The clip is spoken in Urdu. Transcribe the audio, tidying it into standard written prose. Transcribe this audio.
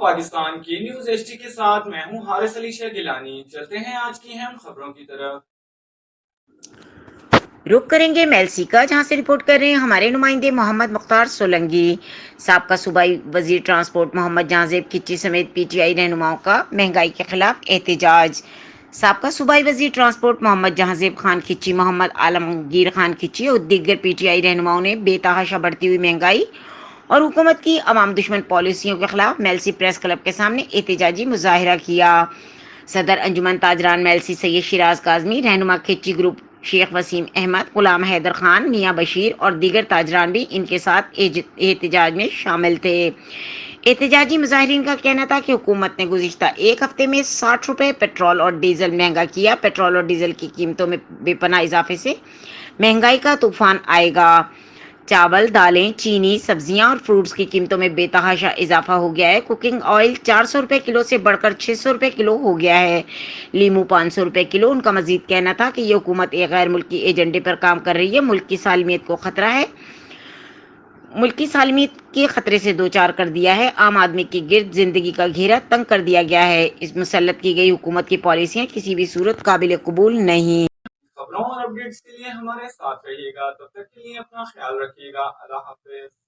پاکستان کی نیوز ایچ ٹی کے ساتھ میں ہوں حارث علی شاہ گیلانی۔ چلتے ہیں آج کی اہم خبروں کی طرف۔ رخ کریں گے میلسی کا، جہاں سے رپورٹ کر رہے ہیں ہمارے نمائندے محمد مختار سولنگی۔ سابقہ صوبائی وزیر ٹرانسپورٹ محمد جہاں زیب کھچی سمیت پی ٹی آئی رہنماؤں کا مہنگائی کے خلاف احتجاج۔ سابقہ صوبائی وزیر ٹرانسپورٹ محمد جہاں زیب خان کھچی، محمد عالمگیر خان کھچی اور دیگر پی ٹی آئی رہنماؤں نے بے تحاشا بڑھتی ہوئی مہنگائی اور حکومت کی عوام دشمن پالیسیوں کے خلاف میلسی پریس کلب کے سامنے احتجاجی مظاہرہ کیا۔ صدر انجمن تاجران میلسی سید شیراز کاظمی، رہنما کھچی گروپ شیخ وسیم احمد، غلام حیدر خان، میاں بشیر اور دیگر تاجران بھی ان کے ساتھ احتجاج میں شامل تھے۔ احتجاجی مظاہرین کا کہنا تھا کہ حکومت نے گزشتہ ایک ہفتے میں 60 روپے پیٹرول اور ڈیزل مہنگا کیا۔ پیٹرول اور ڈیزل کی قیمتوں میں بے پناہ اضافے سے مہنگائی کا طوفان آئے گا۔ چاول، دالیں، چینی، سبزیاں اور فروٹس کی قیمتوں میں بے تحاشا اضافہ ہو گیا ہے۔ کوکنگ آئل 400 روپے کلو سے بڑھ کر 600 روپے کلو ہو گیا ہے۔ لیمو 500 روپے کلو۔ ان کا مزید کہنا تھا کہ یہ حکومت ایک غیر ملکی ایجنڈے پر کام کر رہی ہے۔ ملک کی سالمیت کو خطرہ ہے، ملک کی سالمیت کے خطرے سے دوچار کر دیا ہے۔ عام آدمی کے گرد زندگی کا گھیرا تنگ کر دیا گیا ہے۔ اس مسلط کی گئی حکومت کی پالیسیاں کسی بھی صورت قابل قبول نہیں۔ خبروں اور اپڈیٹس کے لیے ہمارے ساتھ رہیے گا، تب تک کے لیے اپنا خیال رکھیے گا۔ اللہ حافظ۔